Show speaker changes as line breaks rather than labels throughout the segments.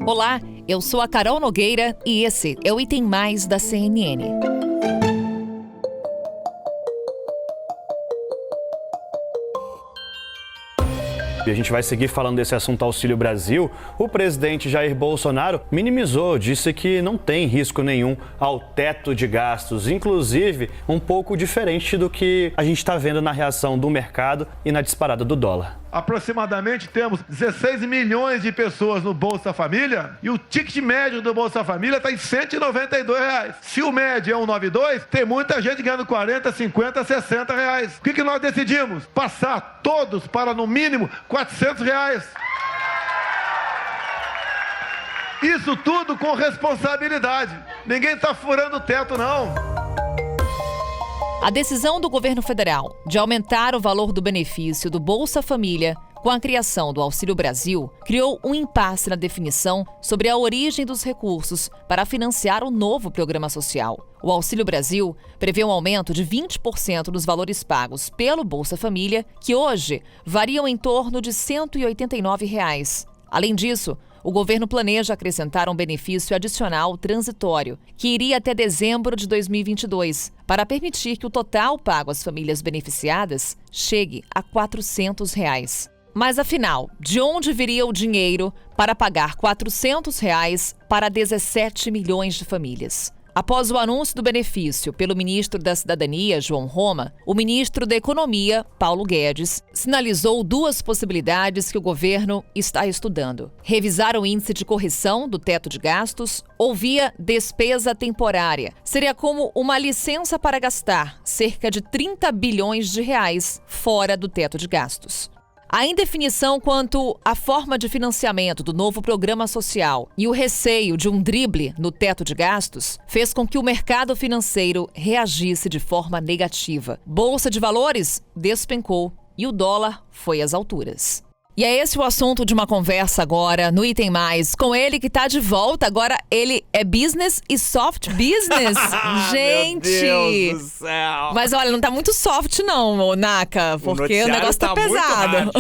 Olá, eu sou a Carol Nogueira e esse é o Item Mais da CNN.
E a gente vai seguir falando desse assunto Auxílio Brasil. O presidente Jair Bolsonaro minimizou, disse que não tem risco nenhum ao teto de gastos, inclusive um pouco diferente do que a gente está vendo na reação do mercado e na disparada do dólar.
Aproximadamente temos 16 milhões de pessoas no Bolsa Família e o ticket médio do Bolsa Família está em R$ 192. Se o médio é 192, tem muita gente ganhando 40, 50, 60 reais. O que nós decidimos? Passar todos para no mínimo R$ 400. Isso tudo com responsabilidade. Ninguém está furando o teto, não.
A decisão do governo federal de aumentar o valor do benefício do Bolsa Família com a criação do Auxílio Brasil criou um impasse na definição sobre a origem dos recursos para financiar o novo programa social. O Auxílio Brasil prevê um aumento de 20% dos valores pagos pelo Bolsa Família, que hoje variam em torno de R$ 189. Além disso, o governo planeja acrescentar um benefício adicional transitório, que iria até dezembro de 2022, para permitir que o total pago às famílias beneficiadas chegue a R$ 400. Mas, afinal, de onde viria o dinheiro para pagar R$ 400 para 17 milhões de famílias? Após o anúncio do benefício pelo ministro da Cidadania, João Roma, o ministro da Economia, Paulo Guedes, sinalizou duas possibilidades que o governo está estudando: revisar o índice de correção do teto de gastos ou via despesa temporária. Seria como uma licença para gastar cerca de 30 bilhões de reais fora do teto de gastos. A indefinição quanto à forma de financiamento do novo programa social e o receio de um drible no teto de gastos fez com que o mercado financeiro reagisse de forma negativa. Bolsa de valores despencou e o dólar foi às alturas. E é esse o assunto de uma conversa agora no Item Mais, com ele que tá de volta. Agora ele é business e soft business. Gente!
Meu Deus do céu!
Mas olha, não tá muito soft não, Naka, porque o negócio tá pesado.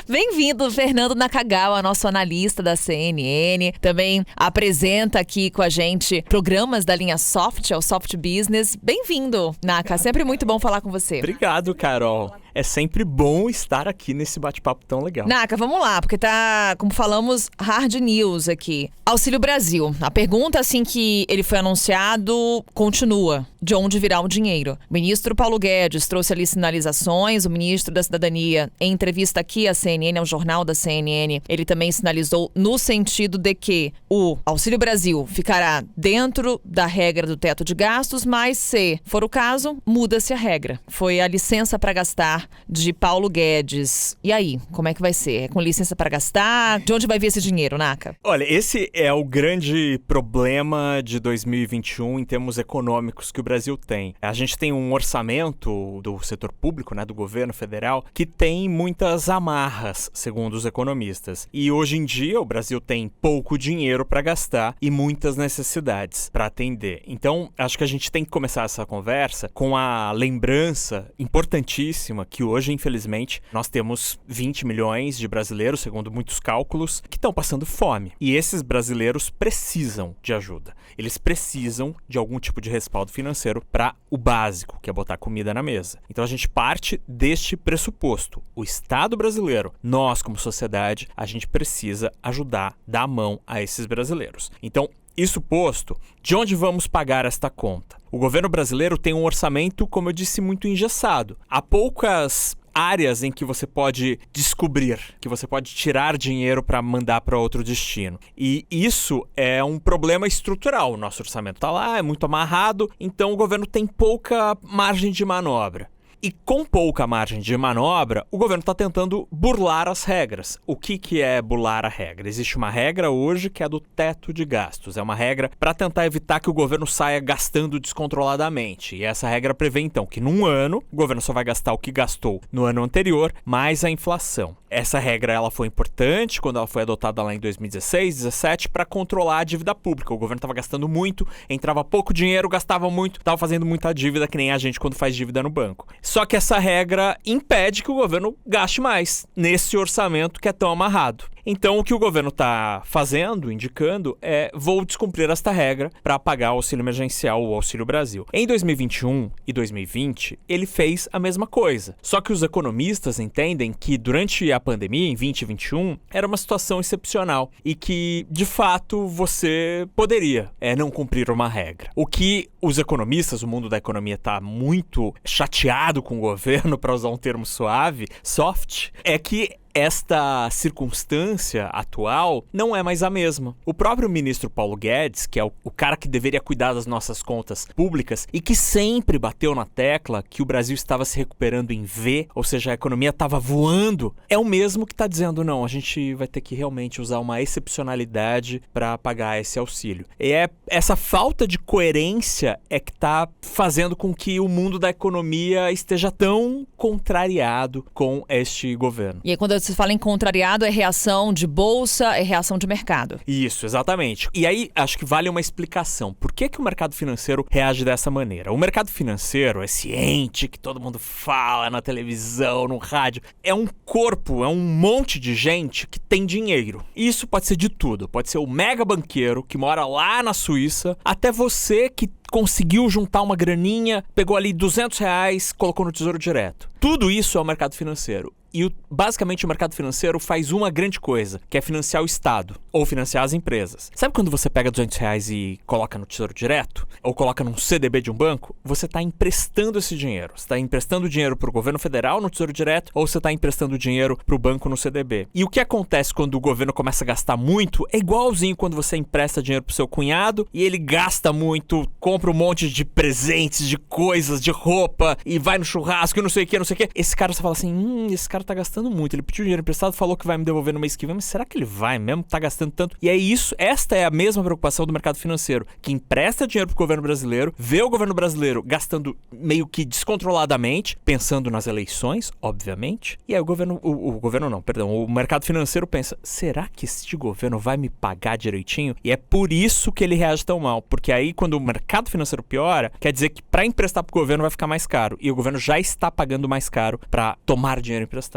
Bem-vindo, Fernando Nakagawa, nosso analista da CNN. Também apresenta aqui com a gente programas da linha Soft, é o Soft Business. Bem-vindo, Naka. Sempre muito bom falar com você.
Obrigado, Carol. É sempre bom estar aqui nesse bate-papo tão legal.
Naka, vamos lá, porque tá, como falamos, hard news aqui. Auxílio Brasil. A pergunta, assim que ele foi anunciado, continua. De onde virá o dinheiro? O ministro Paulo Guedes trouxe ali sinalizações. O ministro da Cidadania, em entrevista aqui à CNN, ao jornal da CNN, ele também sinalizou no sentido de que o Auxílio Brasil ficará dentro da regra do teto de gastos, mas se for o caso, muda-se a regra. Foi a licença para gastar de Paulo Guedes. E aí, como é que vai ser? É com licença para gastar? De onde vai vir esse dinheiro, Naka?
Olha, esse é o grande problema de 2021 em termos econômicos que o Brasil tem. A gente tem um orçamento do setor público, né, do governo federal, que tem muitas amarras, segundo os economistas. E hoje em dia o Brasil tem pouco dinheiro para gastar e muitas necessidades para atender. Então, acho que a gente tem que começar essa conversa com a lembrança importantíssima que hoje, infelizmente, nós temos 20 milhões de brasileiros, segundo muitos cálculos, que estão passando fome. E esses brasileiros precisam de ajuda. Eles precisam de algum tipo de respaldo financeiro para o básico, que é botar comida na mesa. Então a gente parte deste pressuposto. O Estado brasileiro, nós como sociedade, a gente precisa ajudar, dar a mão a esses brasileiros. Então, isso posto, de onde vamos pagar esta conta? O governo brasileiro tem um orçamento, como eu disse, muito engessado. Há poucas áreas em que você pode descobrir, que você pode tirar dinheiro para mandar para outro destino. E isso é um problema estrutural. O nosso orçamento está lá, é muito amarrado, então o governo tem pouca margem de manobra. E com pouca margem de manobra, o governo está tentando burlar as regras. O que é burlar a regra? Existe uma regra hoje que é a do teto de gastos. É uma regra para tentar evitar que o governo saia gastando descontroladamente. E essa regra prevê, então, que num ano, o governo só vai gastar o que gastou no ano anterior, mais a inflação. Essa regra ela foi importante quando ela foi adotada lá em 2016, 2017, para controlar a dívida pública. O governo estava gastando muito, entrava pouco dinheiro, gastava muito, estava fazendo muita dívida, que nem a gente quando faz dívida no banco. Só que essa regra impede que o governo gaste mais nesse orçamento que é tão amarrado. Então, o que o governo está fazendo, indicando, é vou descumprir esta regra para pagar o auxílio emergencial, o Auxílio Brasil. Em 2021 e 2020, ele fez a mesma coisa. Só que os economistas entendem que durante a pandemia, em 2021, era uma situação excepcional e que, de fato, você poderia não cumprir uma regra. O que os economistas, o mundo da economia está muito chateado com o governo, para usar um termo suave, soft, é que esta circunstância atual não é mais a mesma. O próprio ministro Paulo Guedes, que é o cara que deveria cuidar das nossas contas públicas e que sempre bateu na tecla que o Brasil estava se recuperando em V, ou seja, a economia estava voando, é o mesmo que está dizendo, não, a gente vai ter que realmente usar uma excepcionalidade para pagar esse auxílio. E essa falta de coerência é que está fazendo com que o mundo da economia esteja tão contrariado com este governo.
E aí, quando você fala em contrariado, é reação de bolsa, é reação de mercado.
Isso, exatamente. E aí, acho que vale uma explicação. Por que o mercado financeiro reage dessa maneira? O mercado financeiro, esse ente que todo mundo fala na televisão, no rádio, é um corpo, é um monte de gente que tem dinheiro. Isso pode ser de tudo. Pode ser o mega banqueiro que mora lá na Suíça, até você que conseguiu juntar uma graninha, pegou ali R$200, colocou no Tesouro Direto. Tudo isso é o mercado financeiro. E basicamente o mercado financeiro faz uma grande coisa, que é financiar o Estado ou financiar as empresas. Sabe quando você pega R$200 e coloca no Tesouro Direto? Ou coloca num CDB de um banco? Você está emprestando esse dinheiro. Você está emprestando dinheiro para o governo federal no Tesouro Direto ou você está emprestando dinheiro para o banco no CDB. E o que acontece quando o governo começa a gastar muito é igualzinho quando você empresta dinheiro para o seu cunhado e ele gasta muito, compra um monte de presentes, de coisas, de roupa e vai no churrasco e não sei o que, não sei o que. Esse cara, você fala assim, esse cara tá gastando muito, ele pediu dinheiro emprestado, falou que vai me devolver no mês que vem, mas será que ele vai mesmo? Tá gastando tanto? E é isso, esta é a mesma preocupação do mercado financeiro, que empresta dinheiro pro governo brasileiro, vê o governo brasileiro gastando meio que descontroladamente, pensando nas eleições, obviamente, e aí o mercado financeiro pensa, será que este governo vai me pagar direitinho? E é por isso que ele reage tão mal, porque aí quando o mercado financeiro piora, quer dizer que para emprestar pro governo vai ficar mais caro, e o governo já está pagando mais caro para tomar dinheiro emprestado.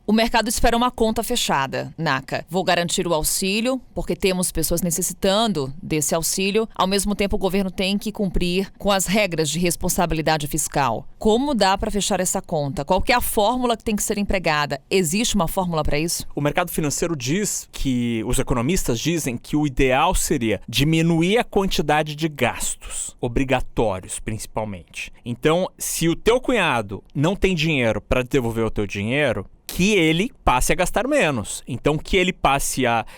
O mercado espera uma conta fechada, Naka. Vou garantir o auxílio, porque temos pessoas necessitando desse auxílio. Ao mesmo tempo, o governo tem que cumprir com as regras de responsabilidade fiscal. Como dá para fechar essa conta? Qual que é a fórmula que tem que ser empregada? Existe uma fórmula para isso?
O mercado financeiro diz que, os economistas dizem que o ideal seria diminuir a quantidade de gastos, obrigatórios principalmente. Então, se o teu cunhado não tem dinheiro para devolver o teu dinheiro, que ele passe a gastar menos. Então que ele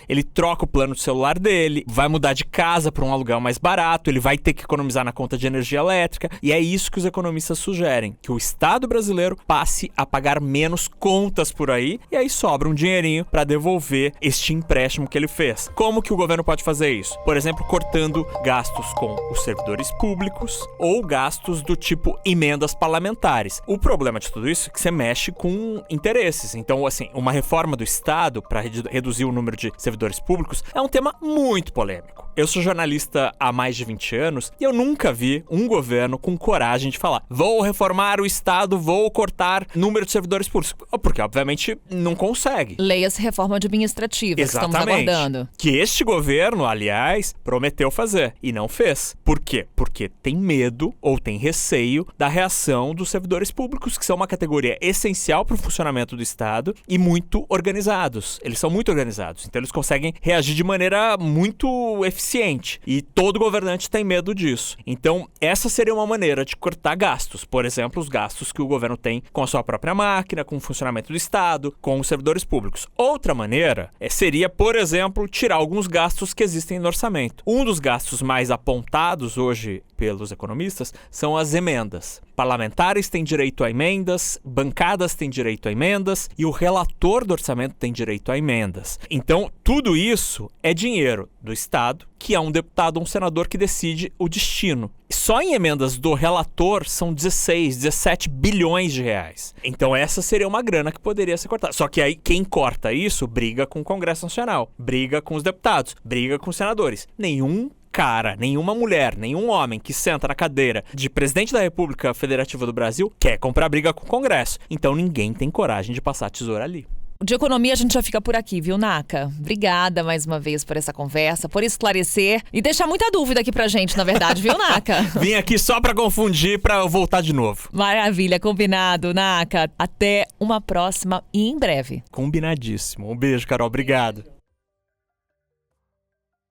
ele troca o plano de celular dele, vai mudar de casa para um aluguel mais barato, ele vai ter que economizar na conta de energia elétrica, e é isso que os economistas sugerem, que o Estado brasileiro passe a pagar menos contas por aí, e aí sobra um dinheirinho para devolver este empréstimo que ele fez. Como que o governo pode fazer isso? Por exemplo, cortando gastos com os servidores públicos ou gastos do tipo emendas parlamentares. O problema de tudo isso é que você mexe com interesses. Então, assim, uma reforma do Estado para reduzir o número de servidores públicos é um tema muito polêmico. Eu sou jornalista há mais de 20 anos e eu nunca vi um governo com coragem de falar vou reformar o Estado, vou cortar número de servidores públicos. Porque, obviamente, não consegue.
Leia-se reforma administrativa.
Exatamente.
Que estamos aguardando.
Que este governo, aliás, prometeu fazer e não fez. Por quê? Porque tem medo ou tem receio da reação dos servidores públicos, que são uma categoria essencial para o funcionamento do Estado e muito organizados. Eles são muito organizados, então eles conseguem reagir de maneira muito eficiente e todo governante tem medo disso. Então, essa seria uma maneira de cortar gastos. Por exemplo, os gastos que o governo tem com a sua própria máquina, com o funcionamento do Estado, com os servidores públicos. Outra maneira seria, por exemplo, tirar alguns gastos que existem no orçamento. Um dos gastos mais apontados hoje pelos economistas são as emendas. Parlamentares têm direito a emendas, bancadas têm direito a emendas e o relator do orçamento tem direito a emendas. Então, tudo isso é dinheiro do Estado, que é um deputado ou um senador que decide o destino. Só em emendas do relator são 17 bilhões de reais. Então essa seria uma grana que poderia ser cortada. Só que aí quem corta isso briga com o Congresso Nacional, briga com os deputados, briga com os senadores. Nenhum cara, nenhuma mulher, nenhum homem que senta na cadeira de presidente da República Federativa do Brasil quer comprar briga com o Congresso. Então ninguém tem coragem de passar a tesoura ali.
De economia a gente já fica por aqui, viu, Naka? Obrigada mais uma vez por essa conversa, por esclarecer e deixar muita dúvida aqui pra gente, na verdade, viu, Naka?
Vim aqui só pra confundir, pra eu voltar de novo.
Maravilha, combinado, Naka. Até uma próxima e em breve.
Combinadíssimo. Um beijo, Carol. Obrigado.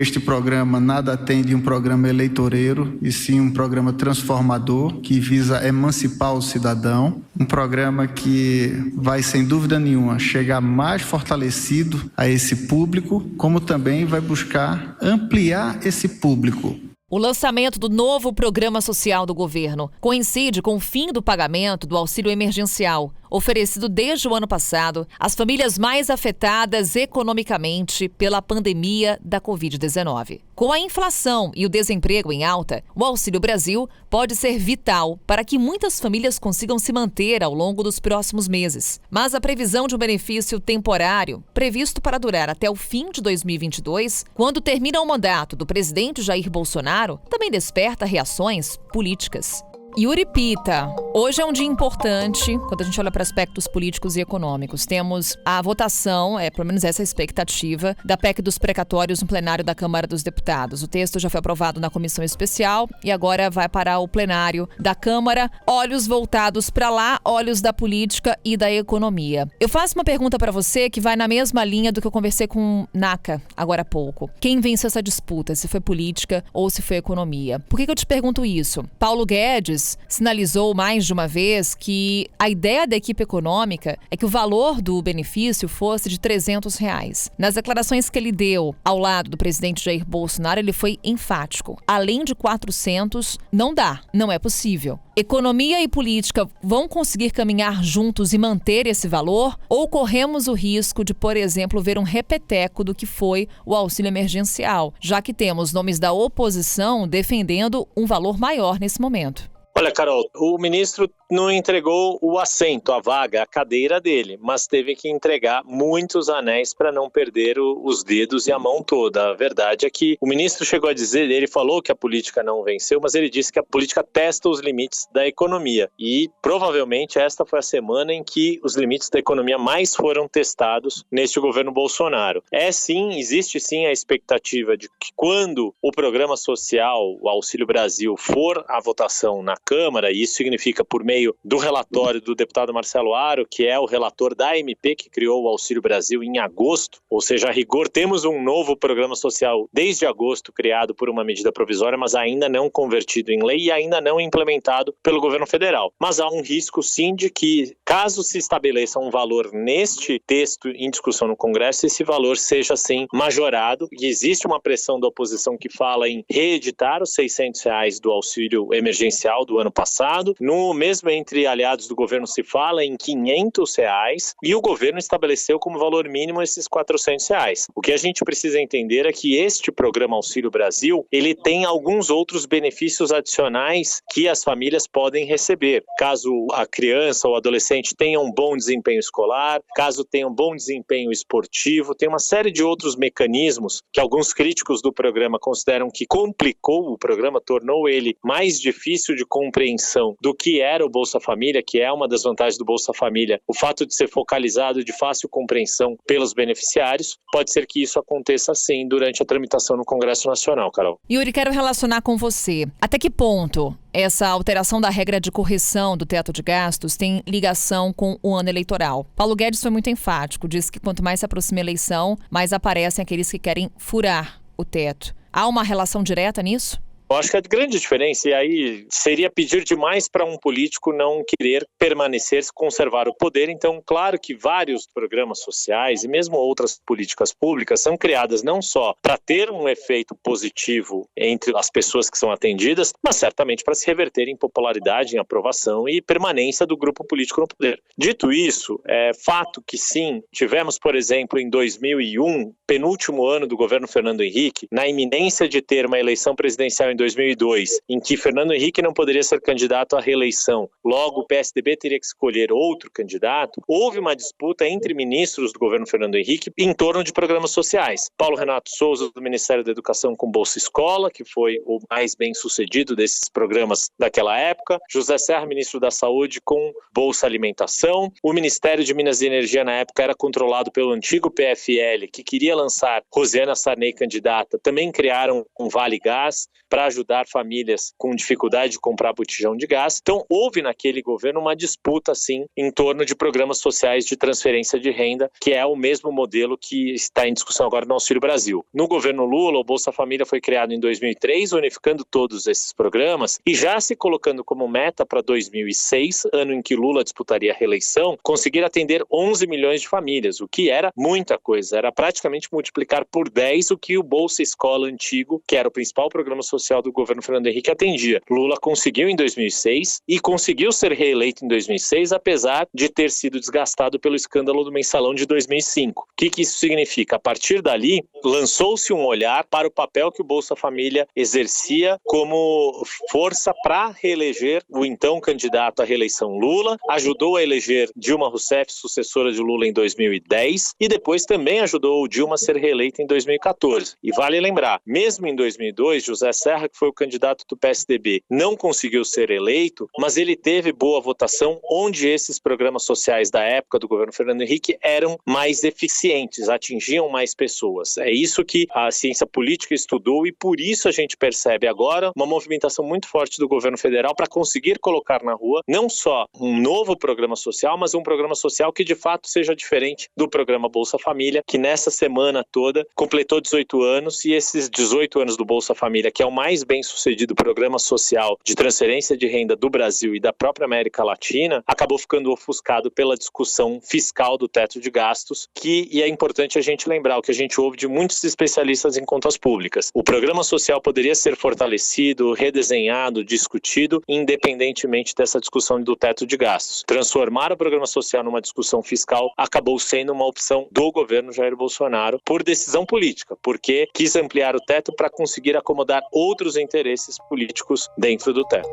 Este programa nada tem de um programa eleitoreiro, e sim um programa transformador que visa emancipar o cidadão. Um programa que vai, sem dúvida nenhuma, chegar mais fortalecido a esse público, como também vai buscar ampliar esse público.
O lançamento do novo programa social do governo coincide com o fim do pagamento do auxílio emergencial, oferecido desde o ano passado às famílias mais afetadas economicamente pela pandemia da Covid-19. Com a inflação e o desemprego em alta, o Auxílio Brasil pode ser vital para que muitas famílias consigam se manter ao longo dos próximos meses. Mas a previsão de um benefício temporário, previsto para durar até o fim de 2022, quando termina o mandato do presidente Jair Bolsonaro, também desperta reações políticas. Yuri Pita, hoje é um dia importante quando a gente olha para aspectos políticos e econômicos. Temos a votação, pelo menos essa é a expectativa, da PEC dos precatórios no plenário da Câmara dos Deputados. O texto já foi aprovado na comissão especial e agora vai para o plenário da Câmara. Olhos voltados para lá, olhos da política e da economia. Eu faço uma pergunta para você que vai na mesma linha do que eu conversei com Naka agora há pouco. Quem venceu essa disputa, se foi política ou se foi economia? Por que eu te pergunto isso? Paulo Guedes sinalizou mais de uma vez que a ideia da equipe econômica é que o valor do benefício fosse de R$300. Nas declarações que ele deu ao lado do presidente Jair Bolsonaro, ele foi enfático. Além de 400, não dá, não é possível. Economia e política vão conseguir caminhar juntos e manter esse valor? Ou corremos o risco de, por exemplo, ver um repeteco do que foi o auxílio emergencial, já que temos nomes da oposição defendendo um valor maior nesse momento?
Olha, Carol, o ministro não entregou o assento, a vaga, a cadeira dele, mas teve que entregar muitos anéis para não perder os dedos e a mão toda. A verdade é que o ministro chegou a dizer, ele falou que a política não venceu, mas ele disse que a política testa os limites da economia. E provavelmente esta foi a semana em que os limites da economia mais foram testados neste governo Bolsonaro. Existe sim a expectativa de que quando o programa social, o Auxílio Brasil, for à votação na Câmara, e isso significa por meio do relatório do deputado Marcelo Aro, que é o relator da MP que criou o Auxílio Brasil em agosto, ou seja, a rigor temos um novo programa social desde agosto criado por uma medida provisória, mas ainda não convertido em lei e ainda não implementado pelo governo federal. Mas há um risco sim de que, caso se estabeleça um valor neste texto em discussão no Congresso, esse valor seja assim majorado, e existe uma pressão da oposição que fala em reeditar os R$600 do auxílio emergencial do ano passado. No mesmo entre aliados do governo se fala em R$500 e o governo estabeleceu como valor mínimo esses R$400. O que a gente precisa entender é que este programa Auxílio Brasil, ele tem alguns outros benefícios adicionais que as famílias podem receber. Caso a criança ou adolescente tenha um bom desempenho escolar, caso tenha um bom desempenho esportivo, tem uma série de outros mecanismos que alguns críticos do programa consideram que complicou o programa, tornou ele mais difícil de compreensão do que era o Bolsa Família, que é uma das vantagens do Bolsa Família. O fato de ser focalizado de fácil compreensão pelos beneficiários, pode ser que isso aconteça sim durante a tramitação no Congresso Nacional, Carol.
Yuri, quero relacionar com você. Até que ponto essa alteração da regra de correção do teto de gastos tem ligação com o ano eleitoral? Paulo Guedes foi muito enfático, disse que quanto mais se aproxima a eleição, mais aparecem aqueles que querem furar o teto. Há uma relação direta nisso?
Eu acho que a grande diferença, e aí seria pedir demais para um político não querer permanecer, conservar o poder. Então, claro que vários programas sociais e mesmo outras políticas públicas são criadas não só para ter um efeito positivo entre as pessoas que são atendidas, mas certamente para se reverter em popularidade, em aprovação e permanência do grupo político no poder. Dito isso, é fato que sim, tivemos, por exemplo, em 2001, penúltimo ano do governo Fernando Henrique, na iminência de ter uma eleição presidencial em 2002, em que Fernando Henrique não poderia ser candidato à reeleição, logo o PSDB teria que escolher outro candidato, houve uma disputa entre ministros do governo Fernando Henrique em torno de programas sociais. Paulo Renato Souza, do Ministério da Educação, com Bolsa Escola, que foi o mais bem sucedido desses programas daquela época, José Serra, ministro da Saúde, com Bolsa Alimentação, o Ministério de Minas e Energia na época era controlado pelo antigo PFL, que queria lançar Rosiana Sarney candidata, também criaram um Vale Gás para ajudar famílias com dificuldade de comprar botijão de gás. Então houve naquele governo uma disputa sim em torno de programas sociais de transferência de renda, que é o mesmo modelo que está em discussão agora no Auxílio Brasil. No governo Lula, o Bolsa Família foi criado em 2003, unificando todos esses programas e já se colocando como meta para 2006, ano em que Lula disputaria a reeleição, conseguir atender 11 milhões de famílias, o que era muita coisa, era praticamente multiplicar por 10 o que o Bolsa Escola antigo, que era o principal programa social do governo Fernando Henrique, atendia. Lula conseguiu em 2006 e conseguiu ser reeleito em 2006, apesar de ter sido desgastado pelo escândalo do Mensalão de 2005. O que isso significa? A partir dali, lançou-se um olhar para o papel que o Bolsa Família exercia como força para reeleger o então candidato à reeleição Lula, ajudou a eleger Dilma Rousseff, sucessora de Lula, em 2010 e depois também ajudou Dilma a ser reeleita em 2014. E vale lembrar, mesmo em 2002, José Serra, que foi o candidato do PSDB, não conseguiu ser eleito, mas ele teve boa votação onde esses programas sociais da época do governo Fernando Henrique eram mais eficientes, atingiam mais pessoas. É isso que a ciência política estudou e por isso a gente percebe agora uma movimentação muito forte do governo federal para conseguir colocar na rua não só um novo programa social, mas um programa social que de fato seja diferente do programa Bolsa Família, que nessa semana toda completou 18 anos e esses 18 anos do Bolsa Família, que é o mais bem sucedido programa social de transferência de renda do Brasil e da própria América Latina, acabou ficando ofuscado pela discussão fiscal do teto de gastos, e é importante a gente lembrar o que a gente ouve de muitos especialistas em contas públicas. O programa social poderia ser fortalecido, redesenhado, discutido, independentemente dessa discussão do teto de gastos. Transformar o programa social numa discussão fiscal acabou sendo uma opção do governo Jair Bolsonaro por decisão política, porque quis ampliar o teto para conseguir acomodar outros interesses políticos dentro do teto.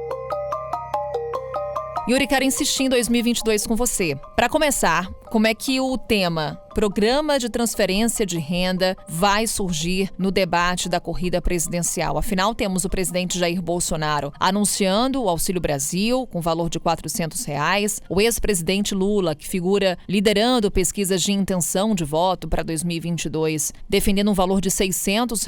Yuri, quero insistir em 2022 com você. Para começar, como é que o tema Programa de Transferência de Renda vai surgir no debate da corrida presidencial? Afinal, temos o presidente Jair Bolsonaro anunciando o Auxílio Brasil com valor de R$ 400, o ex-presidente Lula, que figura liderando pesquisas de intenção de voto para 2022, defendendo um valor de R$ 600.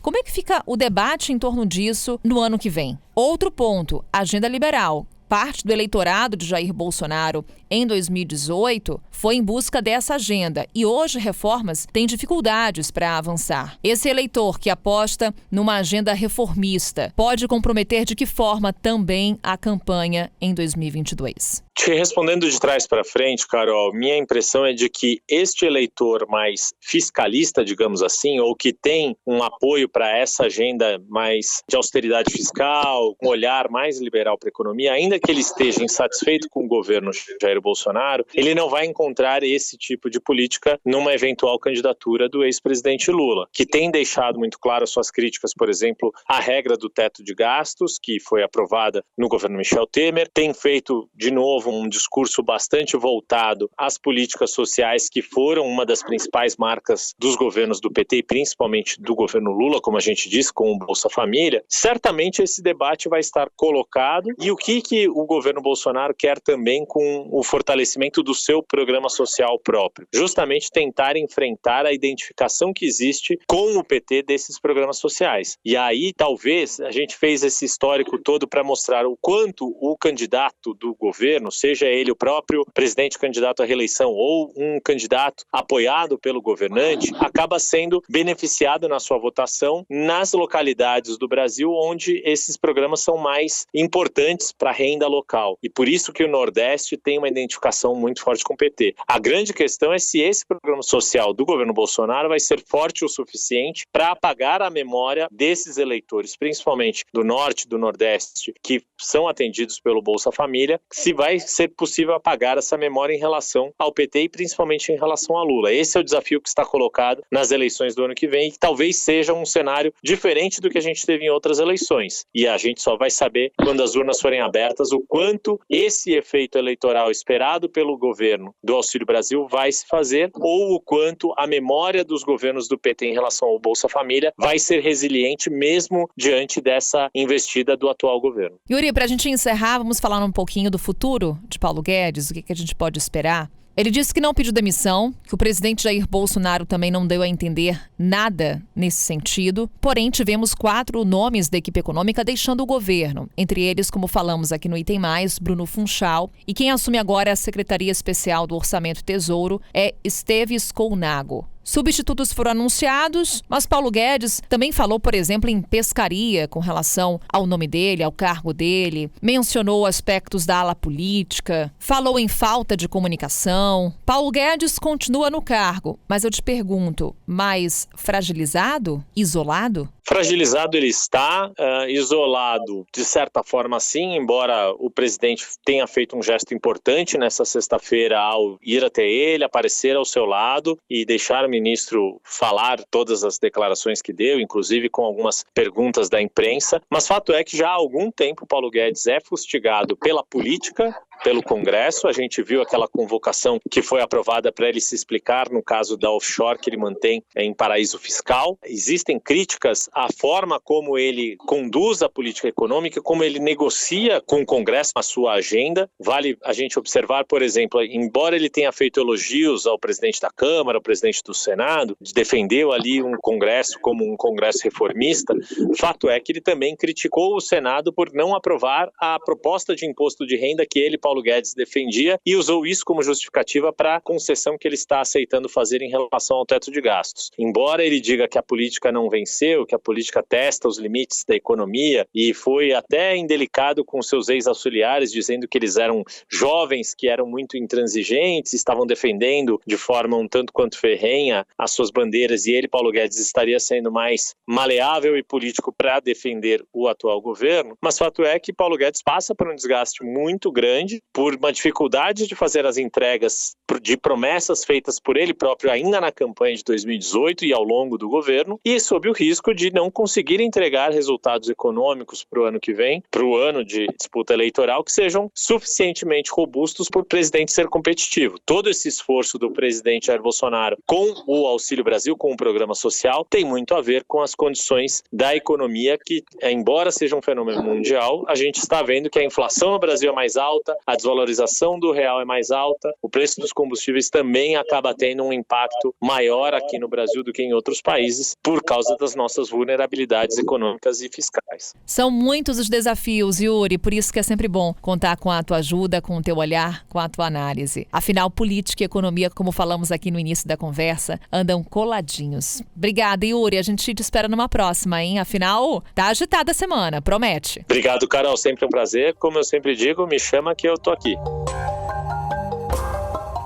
Como é que fica o debate em torno disso no ano que vem? Outro ponto, agenda liberal. Parte do eleitorado de Jair Bolsonaro em 2018 foi em busca dessa agenda e hoje reformas têm dificuldades para avançar. Esse eleitor que aposta numa agenda reformista pode comprometer de que forma também a campanha em 2022?
Te respondendo de trás para frente, Carol, minha impressão é de que este eleitor mais fiscalista, digamos assim, ou que tem um apoio para essa agenda mais de austeridade fiscal, um olhar mais liberal para a economia, ainda que ele esteja insatisfeito com o governo Jair Bolsonaro, ele não vai encontrar esse tipo de política numa eventual candidatura do ex-presidente Lula, que tem deixado muito claro suas críticas, por exemplo, à regra do teto de gastos, que foi aprovada no governo Michel Temer, tem feito, de novo, um discurso bastante voltado às políticas sociais que foram uma das principais marcas dos governos do PT e principalmente do governo Lula, como a gente disse, com o Bolsa Família. Certamente esse debate vai estar colocado e o que o governo Bolsonaro quer também com o fortalecimento do seu programa social próprio. Justamente tentar enfrentar a identificação que existe com o PT desses programas sociais. E aí, talvez, a gente fez esse histórico todo para mostrar o quanto o candidato do governo, seja ele o próprio presidente candidato à reeleição ou um candidato apoiado pelo governante, acaba sendo beneficiado na sua votação nas localidades do Brasil onde esses programas são mais importantes para a renda local. E por isso que o Nordeste tem uma identificação muito forte com o PT. A grande questão é se esse programa social do governo Bolsonaro vai ser forte o suficiente para apagar a memória desses eleitores, principalmente do Norte e do Nordeste, que são atendidos pelo Bolsa Família, se vai ser possível apagar essa memória em relação ao PT e principalmente em relação a Lula. Esse é o desafio que está colocado nas eleições do ano que vem e que talvez seja um cenário diferente do que a gente teve em outras eleições. E a gente só vai saber quando as urnas forem abertas o quanto esse efeito eleitoral esperado pelo governo do Auxílio Brasil vai se fazer ou o quanto a memória dos governos do PT em relação ao Bolsa Família vai ser resiliente mesmo diante dessa investida do atual governo.
Yuri, para a gente encerrar, vamos falar um pouquinho do futuro de Paulo Guedes, o que a gente pode esperar? Ele disse que não pediu demissão, que o presidente Jair Bolsonaro também não deu a entender nada nesse sentido. Porém, tivemos 4 nomes da equipe econômica deixando o governo. Entre eles, como falamos aqui no Item Mais, Bruno Funchal. E quem assume agora a Secretaria Especial do Orçamento e Tesouro é Esteves Colnago. Substitutos foram anunciados, mas Paulo Guedes também falou, por exemplo, em pescaria com relação ao nome dele, ao cargo dele, mencionou aspectos da ala política, falou em falta de comunicação. Paulo Guedes continua no cargo, mas eu te pergunto, mais fragilizado? Isolado?
Fragilizado ele está, isolado de certa forma sim, embora o presidente tenha feito um gesto importante nessa sexta-feira ao ir até ele, aparecer ao seu lado e deixar o ministro falar todas as declarações que deu, inclusive com algumas perguntas da imprensa, mas fato é que já há algum tempo Paulo Guedes é fustigado pela política, pelo Congresso. A gente viu aquela convocação que foi aprovada para ele se explicar no caso da offshore que ele mantém em paraíso fiscal. Existem críticas à forma como ele conduz a política econômica, como ele negocia com o Congresso a sua agenda. Vale a gente observar, por exemplo, embora ele tenha feito elogios ao presidente da Câmara, ao presidente do Senado, defendeu ali um Congresso como um Congresso reformista, fato é que ele também criticou o Senado por não aprovar a proposta de imposto de renda que ele, Paulo Guedes, defendia e usou isso como justificativa para a concessão que ele está aceitando fazer em relação ao teto de gastos. Embora ele diga que a política não venceu, que a política testa os limites da economia e foi até indelicado com seus ex-auxiliares, dizendo que eles eram jovens, que eram muito intransigentes, estavam defendendo de forma um tanto quanto ferrenha as suas bandeiras e ele, Paulo Guedes, estaria sendo mais maleável e político para defender o atual governo. Mas fato é que Paulo Guedes passa por um desgaste muito grande, por uma dificuldade de fazer as entregas de promessas feitas por ele próprio ainda na campanha de 2018 e ao longo do governo, e sob o risco de não conseguir entregar resultados econômicos para o ano que vem, para o ano de disputa eleitoral, que sejam suficientemente robustos para o presidente ser competitivo. Todo esse esforço do presidente Jair Bolsonaro com o Auxílio Brasil, com o programa social, tem muito a ver com as condições da economia que, embora seja um fenômeno mundial, a gente está vendo que a inflação no Brasil é mais alta, a desvalorização do real é mais alta, o preço dos combustíveis também acaba tendo um impacto maior aqui no Brasil do que em outros países por causa das nossas vulnerabilidades econômicas e fiscais.
São muitos os desafios, Yuri, por isso que é sempre bom contar com a tua ajuda, com o teu olhar, com a tua análise. Afinal, política e economia, como falamos aqui no início da conversa, andam coladinhos. Obrigada, Yuri. A gente te espera numa próxima, hein? Afinal, tá agitada a semana, promete.
Obrigado, Carol. Sempre um prazer. Como eu sempre digo, me chama que eu tô aqui.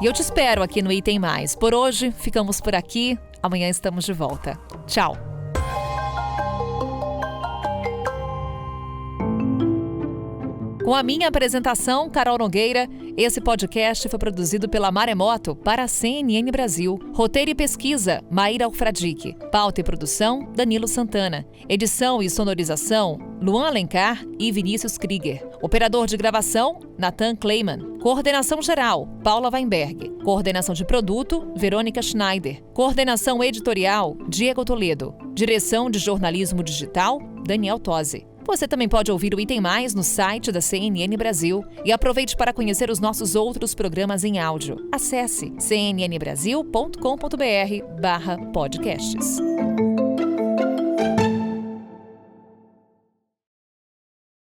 E eu te espero aqui no Item Mais. Por hoje, ficamos por aqui. Amanhã estamos de volta. Tchau. Com a minha apresentação, Carol Nogueira, esse podcast foi produzido pela Maremoto para a CNN Brasil. Roteiro e pesquisa, Maíra Alfradique. Pauta e produção, Danilo Santana. Edição e sonorização, Luan Alencar e Vinícius Krieger. Operador de gravação, Nathan Kleiman. Coordenação geral, Paula Weinberg. Coordenação de produto, Verônica Schneider. Coordenação editorial, Diego Toledo. Direção de jornalismo digital, Daniel Tosi. Você também pode ouvir o Item Mais no site da CNN Brasil e aproveite para conhecer os nossos outros programas em áudio. Acesse cnnbrasil.com.br/podcasts.